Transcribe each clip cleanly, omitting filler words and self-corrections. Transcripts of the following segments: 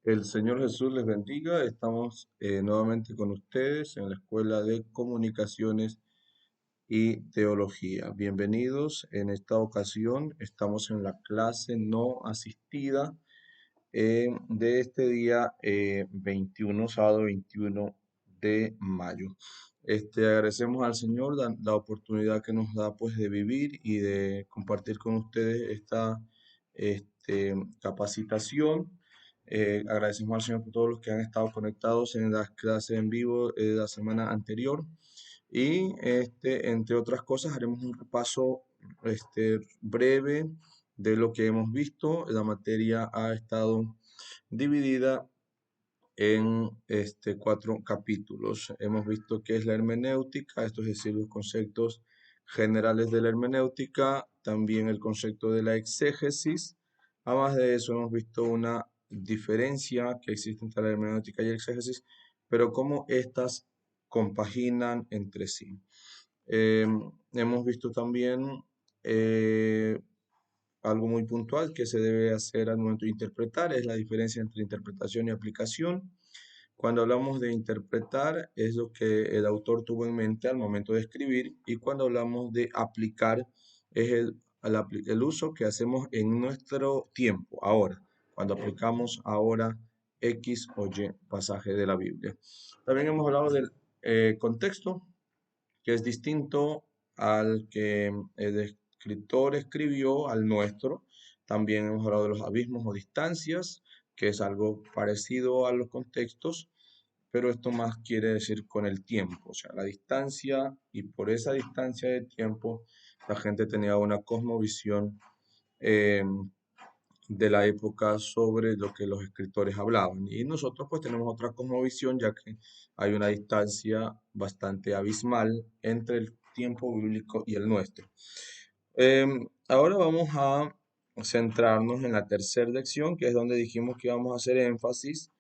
El Señor Jesús les bendiga. Estamos nuevamente con ustedes en la Escuela de Comunicaciones y Teología. Bienvenidos. En esta ocasión estamos en la clase no asistida de este día 21, sábado 21 de mayo. Agradecemos al Señor la oportunidad que nos da pues de vivir y de compartir con ustedes esta capacitación. Agradecemos al Señor por todos los que han estado conectados en las clases en vivo de la semana anterior. Y entre otras cosas, haremos un repaso breve de lo que hemos visto. La materia ha estado dividida en cuatro capítulos. Hemos visto qué es la hermenéutica, esto es decir, los conceptos generales de la hermenéutica, también el concepto de la exégesis. Además de eso, hemos visto una diferencia que existe entre la hermenéutica y el exégesis, pero cómo estas compaginan entre sí. Hemos visto también eh, algo muy puntual que se debe hacer al momento de interpretar, es la diferencia entre interpretación y aplicación. Cuando hablamos de interpretar, es lo que el autor tuvo en mente al momento de escribir, y cuando hablamos de aplicar, es el uso que hacemos en nuestro tiempo, ahora, cuando aplicamos ahora X o Y pasaje de la Biblia. También hemos hablado del contexto, que es distinto al que el escritor escribió, al nuestro. También hemos hablado de los abismos o distancias, que es algo parecido a los contextos, pero esto más quiere decir con el tiempo, o sea, la distancia, y por esa distancia de tiempo la gente tenía una cosmovisión eh, de la época sobre lo que los escritores hablaban. Y nosotros pues tenemos otra cosmovisión, ya que hay una distancia bastante abismal entre el tiempo bíblico y el nuestro. Ahora vamos a centrarnos en la tercera lección, que es donde dijimos que íbamos a hacer énfasis,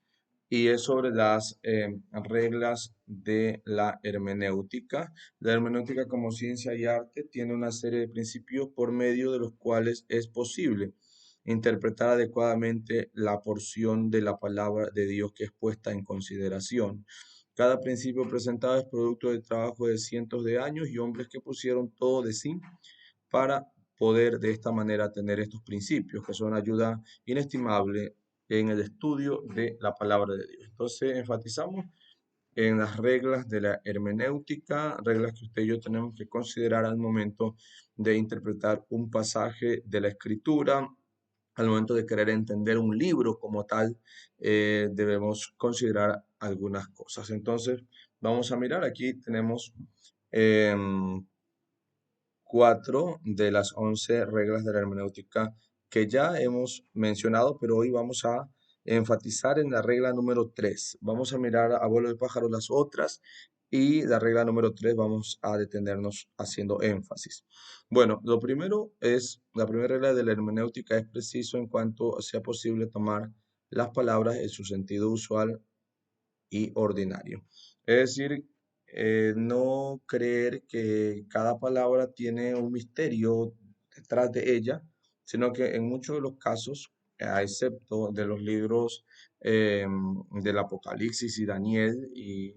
y es sobre las reglas de la hermenéutica. La hermenéutica como ciencia y arte tiene una serie de principios por medio de los cuales es posible interpretar adecuadamente la porción de la palabra de Dios que es puesta en consideración. Cada principio presentado es producto del trabajo de cientos de años y hombres que pusieron todo de sí para poder de esta manera tener estos principios, que son ayuda inestimable en el estudio de la palabra de Dios. Entonces, enfatizamos en las reglas de la hermenéutica, reglas que usted y yo tenemos que considerar al momento de interpretar un pasaje de la escritura. Al momento de querer entender un libro como tal, debemos considerar algunas cosas. Entonces, vamos a mirar, aquí tenemos em, cuatro de las 11 reglas de la hermenéutica que ya hemos mencionado, pero hoy vamos a enfatizar en la regla número 3. Vamos a mirar a vuelo de pájaro las otras, y la regla número 3 vamos a detenernos haciendo énfasis. Bueno, lo primero es, la primera regla de la hermenéutica es preciso en cuanto sea posible tomar las palabras en su sentido usual y ordinario. Es decir, no creer que cada palabra tiene un misterio detrás de ella, sino que en muchos de los casos, a excepto de los libros del Apocalipsis y Daniel, y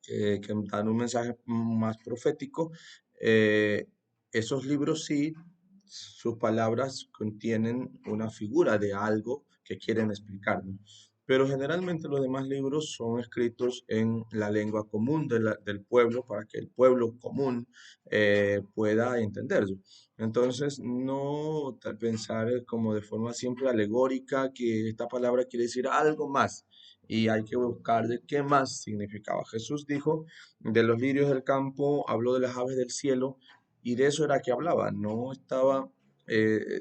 que dan un mensaje más profético, eh, esos libros sí, sus palabras contienen una figura de algo que quieren explicarnos. Pero generalmente los demás libros son escritos en la lengua común del pueblo, para que el pueblo común pueda entenderlo. Entonces, no pensar como de forma siempre alegórica que esta palabra quiere decir algo más, y hay que buscar de qué más significaba. Jesús dijo, de los lirios del campo, habló de las aves del cielo, y de eso era que hablaba. No estaba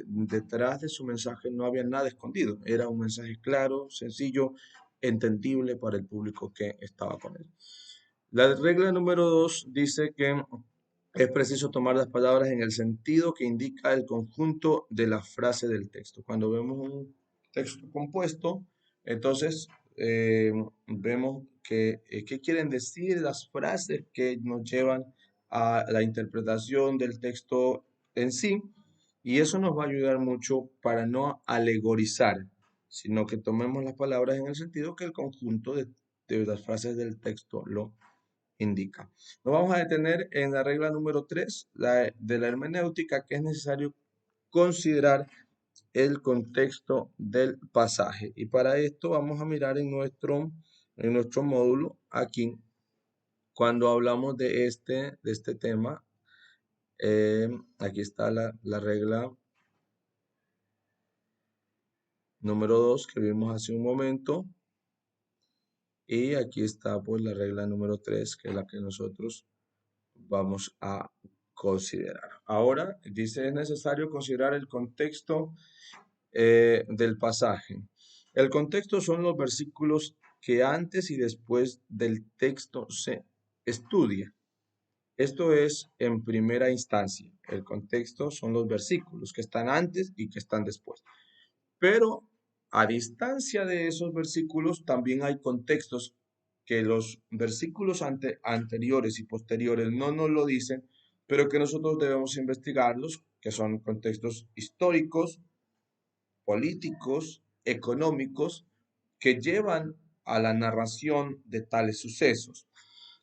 detrás de su mensaje, no había nada escondido. Era un mensaje claro, sencillo, entendible para el público que estaba con él. La regla número 2 dice que es preciso tomar las palabras en el sentido que indica el conjunto de la frase del texto. Cuando vemos un texto compuesto, entonces vemos que qué quieren decir las frases que nos llevan a la interpretación del texto en sí, y eso nos va a ayudar mucho para no alegorizar, sino que tomemos las palabras en el sentido que el conjunto de las frases del texto lo indica. Nos vamos a detener en la regla número 3 de la hermenéutica, que es necesario considerar el contexto del pasaje. Y para esto vamos a mirar en nuestro módulo aquí, cuando hablamos de este tema. Aquí está la regla número 2 que vimos hace un momento. Y aquí está pues la regla número 3, que es la que nosotros vamos a considerar. Ahora dice, es necesario considerar el contexto del pasaje. El contexto son los versículos que antes y después del texto se estudia. Esto es en primera instancia. El contexto son los versículos que están antes y que están después. Pero a distancia de esos versículos también hay contextos que los versículos anteriores y posteriores no nos lo dicen, pero que nosotros debemos investigarlos, que son contextos históricos, políticos, económicos, que llevan a la narración de tales sucesos.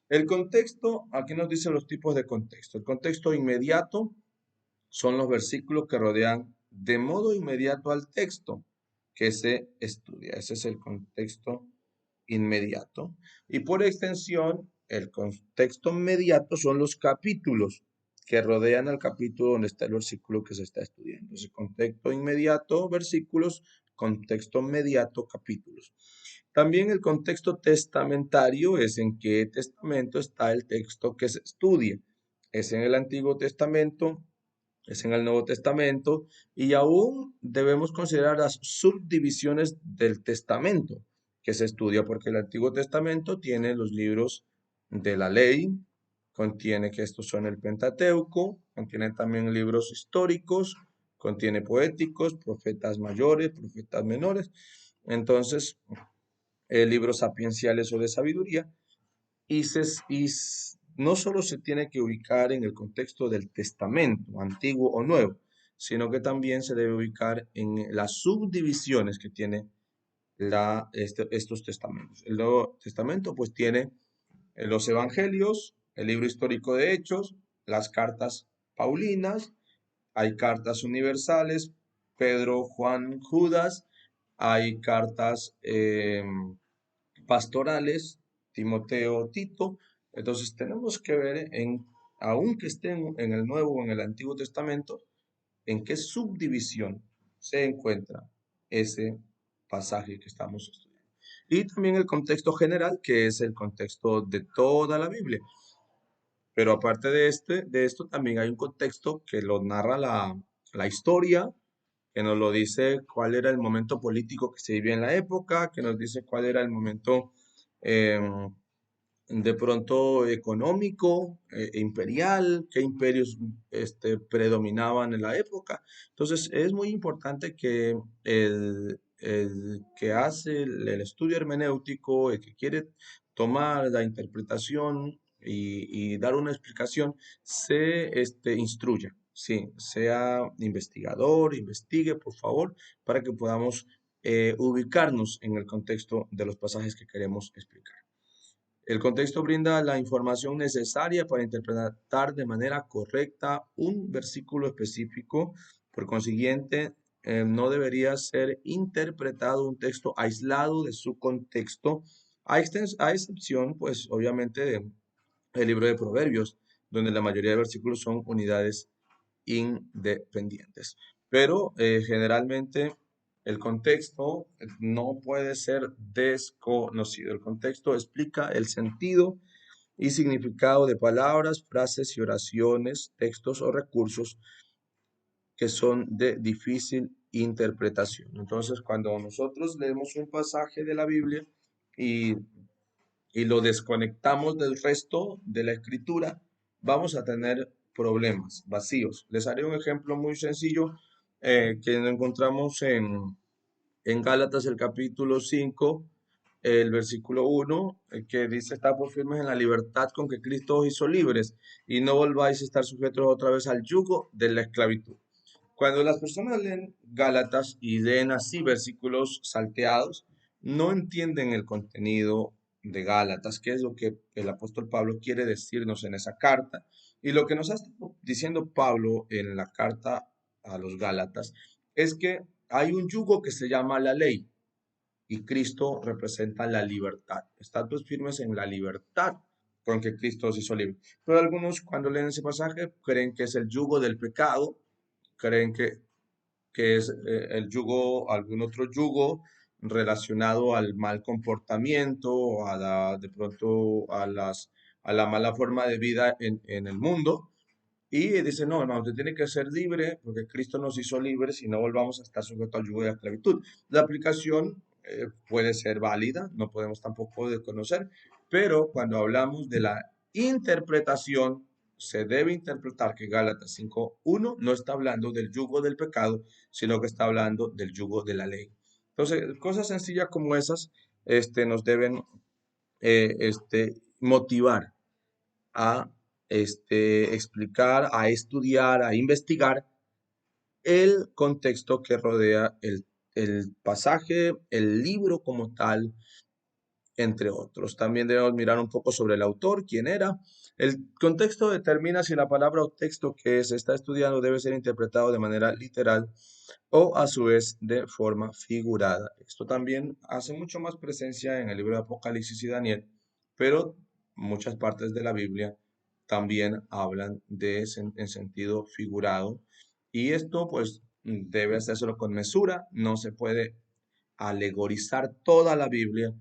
El contexto, aquí nos dice los tipos de contexto. El contexto inmediato son los versículos que rodean de modo inmediato al texto que se estudia. Ese es el contexto inmediato. Y por extensión, el contexto inmediato son los capítulos que rodean al capítulo donde está el versículo que se está estudiando. Entonces, contexto inmediato, versículos, contexto inmediato, capítulos. También el contexto testamentario es en qué testamento está el texto que se estudia. Es en el Antiguo Testamento, es en el Nuevo Testamento, y aún debemos considerar las subdivisiones del testamento que se estudia, porque el Antiguo Testamento tiene los libros de la ley, contiene que estos son el Pentateuco, contiene también libros históricos, contiene poéticos, profetas mayores, profetas menores. Entonces, libros sapienciales o de sabiduría, no solo se tiene que ubicar en el contexto del testamento, antiguo o nuevo, sino que también se debe ubicar en las subdivisiones que tiene estos testamentos. El Nuevo Testamento pues tiene los evangelios, el libro histórico de Hechos, las cartas paulinas, hay cartas universales, Pedro, Juan, Judas, hay cartas pastorales, Timoteo, Tito. Entonces tenemos que ver aunque estén en el Nuevo o en el Antiguo Testamento, en qué subdivisión se encuentra ese pasaje que estamos estudiando. Y también el contexto general, que es el contexto de toda la Biblia. Pero aparte de esto, también hay un contexto que lo narra la historia, que nos lo dice cuál era el momento político que se vivía en la época, que nos dice cuál era el momento em, de pronto económico, imperial, qué imperios predominaban en la época. Entonces es muy importante que el que hace el estudio hermenéutico, el que quiere tomar la interpretación y dar una explicación, se instruya, sí, sea investigador, investigue, por favor, para que podamos ubicarnos en el contexto de los pasajes que queremos explicar. El contexto brinda la información necesaria para interpretar de manera correcta un versículo específico. Por consiguiente, no debería ser interpretado un texto aislado de su contexto, a excepción, pues, obviamente, del libro de Proverbios, donde la mayoría de versículos son unidades independientes. Pero generalmente el contexto no puede ser desconocido. El contexto explica el sentido y significado de palabras, frases y oraciones, textos o recursos que son de difícil interpretación. Entonces, cuando nosotros leemos un pasaje de la Biblia y, y lo desconectamos del resto de la escritura, vamos a tener problemas, vacíos. Les haré un ejemplo muy sencillo que encontramos en Gálatas el capítulo 5, el versículo 1, que dice, está por firmes en la libertad con que Cristo os hizo libres y no volváis a estar sujetos otra vez al yugo de la esclavitud. Cuando las personas leen Gálatas y leen así versículos salteados, no entienden el contenido de Gálatas, qué es lo que el apóstol Pablo quiere decirnos en esa carta. Y lo que nos está diciendo Pablo en la carta a los Gálatas es que hay un yugo que se llama la ley y Cristo representa la libertad. Estad pues firmes en la libertad con que Cristo os hizo libre. Pero algunos cuando leen ese pasaje creen que es el yugo del pecado, creen que es el yugo, algún otro yugo relacionado al mal comportamiento, de pronto a la mala forma de vida en el mundo. Y dice, no, hermano, usted tiene que ser libre porque Cristo nos hizo libres y no volvamos a estar sujetos al yugo de la esclavitud. La aplicación puede ser válida, no podemos tampoco desconocer, pero cuando hablamos de la interpretación, se debe interpretar que Gálatas 5:1 no está hablando del yugo del pecado, sino que está hablando del yugo de la ley. Entonces, cosas sencillas como esas nos deben motivar a explicar, a estudiar, a investigar el contexto que rodea el pasaje, el libro como tal, entre otros. También debemos mirar un poco sobre el autor, quién era. El contexto determina si la palabra o texto que se está estudiando debe ser interpretado de manera literal o a su vez de forma figurada. Esto también hace mucho más presencia en el libro de Apocalipsis y Daniel, pero muchas partes de la Biblia también hablan en sentido figurado y esto pues debe hacérselo con mesura, no se puede alegorizar toda la Biblia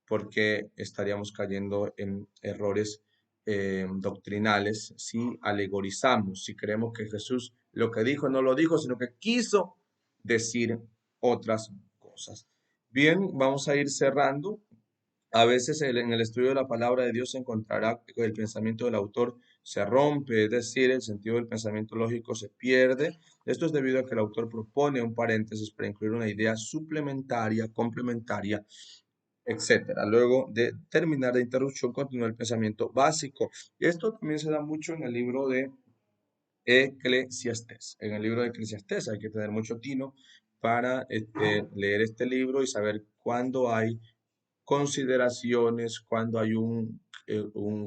porque estaríamos cayendo en errores doctrinales si alegorizamos, si creemos que Jesús lo que dijo no lo dijo, sino que quiso decir otras cosas. Bien, vamos a ir cerrando. A veces en el estudio de la palabra de Dios se encontrará que el pensamiento del autor se rompe, es decir, el sentido del pensamiento lógico se pierde. Esto es debido a que el autor propone un paréntesis para incluir una idea suplementaria, complementaria, etcétera. Luego de terminar la interrupción, continúa el pensamiento básico. Y esto también se da mucho en el libro de Eclesiastés. En el libro de Eclesiastés hay que tener mucho tino para leer este libro y saber cuándo hay consideraciones, cuando hay un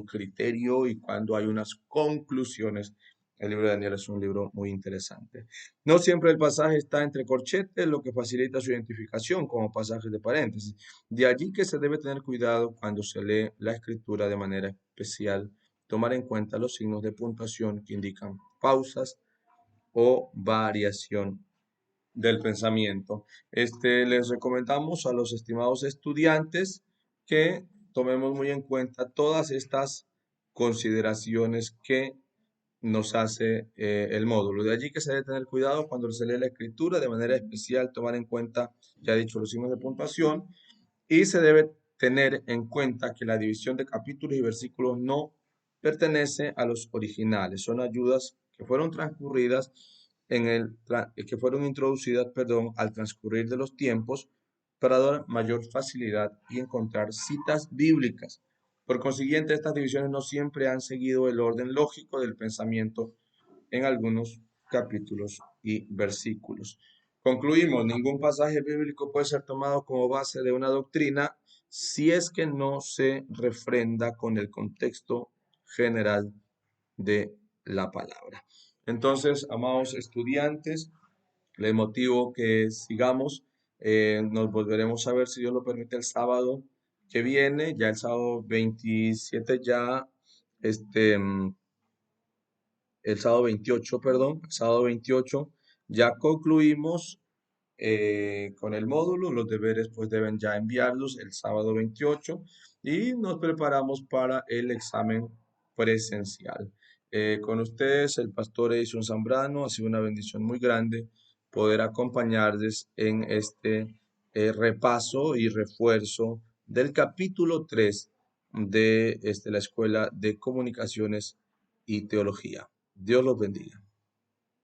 criterio y cuando hay unas conclusiones. El libro de Daniel es un libro muy interesante. No siempre el pasaje está entre corchetes, lo que facilita su identificación como pasajes de paréntesis. De allí que se debe tener cuidado cuando se lee la escritura de manera especial, tomar en cuenta los signos de puntuación que indican pausas o variación del pensamiento. Les recomendamos a los estimados estudiantes que tomemos muy en cuenta todas estas consideraciones que nos hace el módulo. De allí que se debe tener cuidado cuando se lee la escritura, de manera especial tomar en cuenta, ya he dicho, los signos de puntuación y se debe tener en cuenta que la división de capítulos y versículos no pertenece a los originales, son ayudas que fueron transcurridas que fueron introducidas, perdón, al transcurrir de los tiempos para dar mayor facilidad y encontrar citas bíblicas. Por consiguiente, estas divisiones no siempre han seguido el orden lógico del pensamiento en algunos capítulos y versículos. Concluimos, ningún pasaje bíblico puede ser tomado como base de una doctrina si es que no se refrenda con el contexto general de la palabra. Entonces, amados estudiantes, les motivo que sigamos. Nos volveremos a ver, si Dios lo permite, el sábado que viene, ya el sábado 27, ya el sábado 28, perdón, el sábado 28 ya concluimos con el módulo, los deberes pues deben ya enviarlos el sábado 28 y nos preparamos para el examen presencial. Con ustedes, el pastor Edison Zambrano, ha sido una bendición muy grande poder acompañarles en este repaso y refuerzo del capítulo 3 de la Escuela de Comunicaciones y Teología. Dios los bendiga.